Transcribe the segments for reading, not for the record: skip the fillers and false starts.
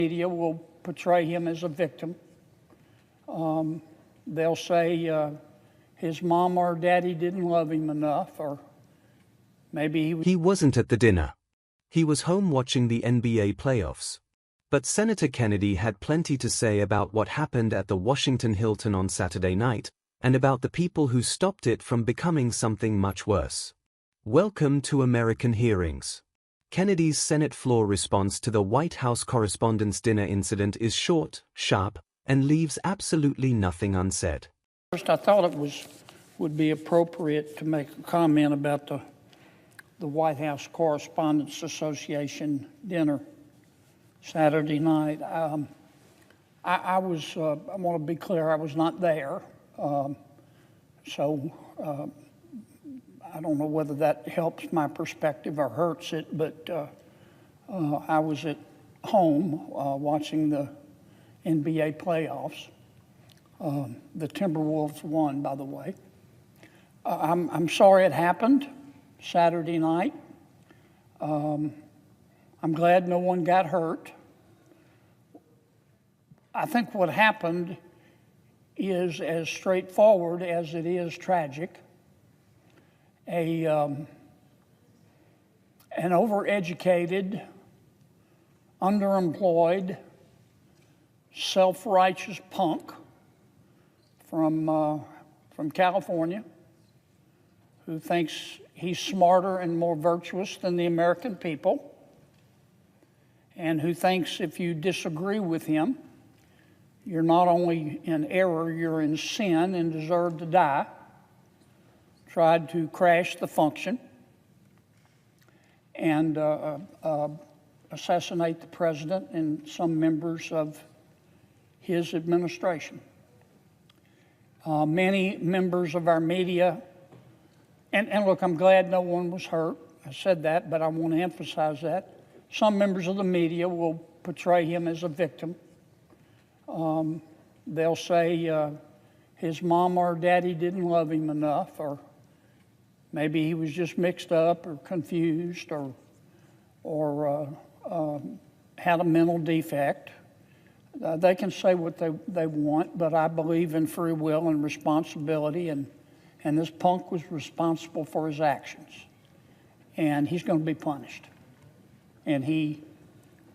Media will portray him as a victim. They'll say his mom or daddy didn't love him enough, or maybe he wasn't at the dinner. He was home watching the NBA playoffs. But Senator Kennedy had plenty to say about what happened at the Washington Hilton on Saturday night, and about the people who stopped it from becoming something much worse. Welcome to American Hearings. Kennedy's Senate floor response to the White House Correspondents Dinner incident is short, sharp, and leaves absolutely nothing unsaid. First, I thought it would be appropriate to make a comment about the White House Correspondents Association dinner Saturday night. I want to be clear, I was not there, so I don't know whether that helps my perspective or hurts it, but I was at home watching the NBA playoffs. The Timberwolves won, by the way. I'm sorry it happened Saturday night. I'm glad no one got hurt. I think what happened is as straightforward as it is tragic. An overeducated, underemployed, self-righteous punk from California who thinks he's smarter and more virtuous than the American people, and who thinks if you disagree with him, you're not only in error, you're in sin and deserve to die, tried to crash the function and assassinate the president and some members of his administration. Many members of our media, and look, I'm glad no one was hurt. I said that, but I want to emphasize that. Some members of the media will portray him as a victim. They'll say his mom or daddy didn't love him enough, or maybe he was just mixed up or confused or had a mental defect. They can say what they want, but I believe in free will and responsibility, and this punk was responsible for his actions. And he's going to be punished. And he,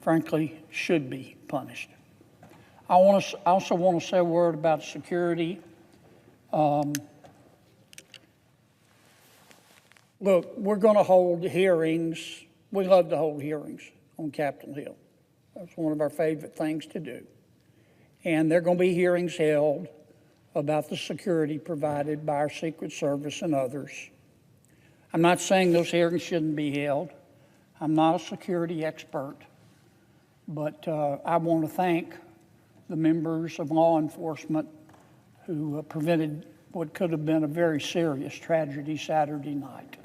frankly, should be punished. I also want to say a word about security. Look, we're going to hold hearings. We love to hold hearings on Capitol Hill. That's one of our favorite things to do. And there are going to be hearings held about the security provided by our Secret Service and others. I'm not saying those hearings shouldn't be held. I'm not a security expert. But I want to thank the members of law enforcement who prevented what could have been a very serious tragedy Saturday night.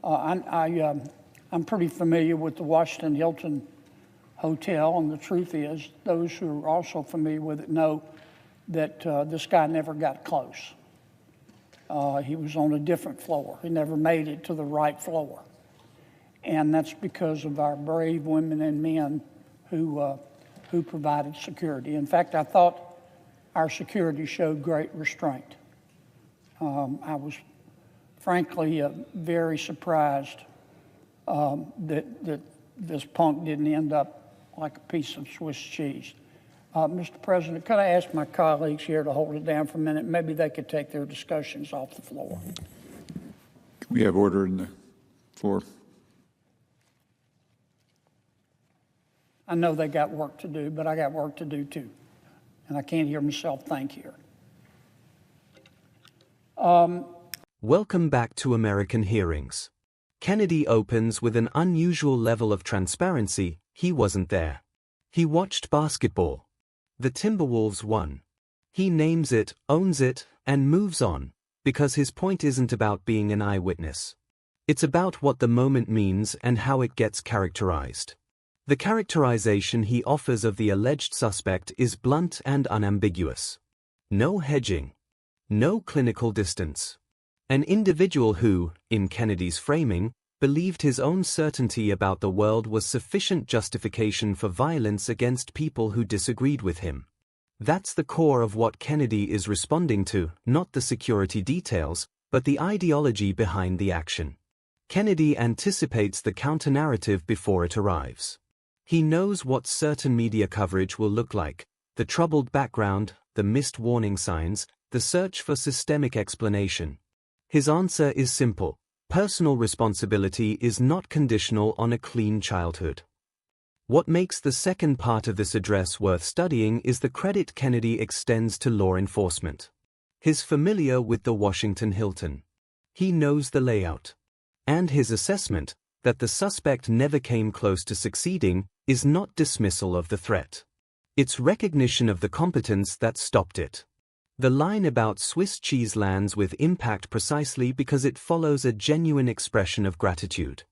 I'm pretty familiar with the Washington Hilton Hotel, and the truth is, those who are also familiar with it know that this guy never got close. He was on a different floor. He never made it to the right floor. And that's because of our brave women and men who provided security. In fact, I thought our security showed great restraint. I was frankly very surprised that this punk didn't end up like a piece of Swiss cheese. Mr. President, could I ask my colleagues here to hold it down for a minute? Maybe they could take their discussions off the floor. Can we have order in the floor? I know they got work to do, but I got work to do too. And I can't hear myself think here. Welcome back to American Hearings. Kennedy opens with an unusual level of transparency. He wasn't there. He watched basketball. The Timberwolves won. He names it, owns it, and moves on, because his point isn't about being an eyewitness. It's about what the moment means and how it gets characterized. The characterization he offers of the alleged suspect is blunt and unambiguous. No hedging. No clinical distance. An individual who, in Kennedy's framing, believed his own certainty about the world was sufficient justification for violence against people who disagreed with him. That's the core of what Kennedy is responding to, not the security details, but the ideology behind the action. Kennedy anticipates the counter-narrative before it arrives. He knows what certain media coverage will look like: the troubled background, the missed warning signs, the search for systemic explanation. His answer is simple: personal responsibility is not conditional on a clean childhood. What makes the second part of this address worth studying is the credit Kennedy extends to law enforcement. He's familiar with the Washington Hilton. He knows the layout. And his assessment, that the suspect never came close to succeeding, is not dismissal of the threat. It's recognition of the competence that stopped it. The line about Swiss cheese lands with impact precisely because it follows a genuine expression of gratitude.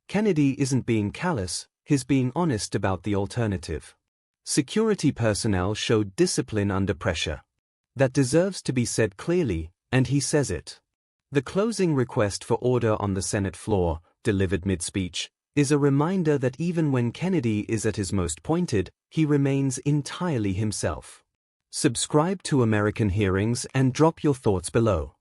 Kennedy isn't being callous, he's being honest about the alternative. Security personnel showed discipline under pressure. That deserves to be said clearly, and he says it. The closing request for order on the Senate floor, delivered mid-speech, is a reminder that even when Kennedy is at his most pointed, he remains entirely himself. Subscribe to American Hearings and drop your thoughts below.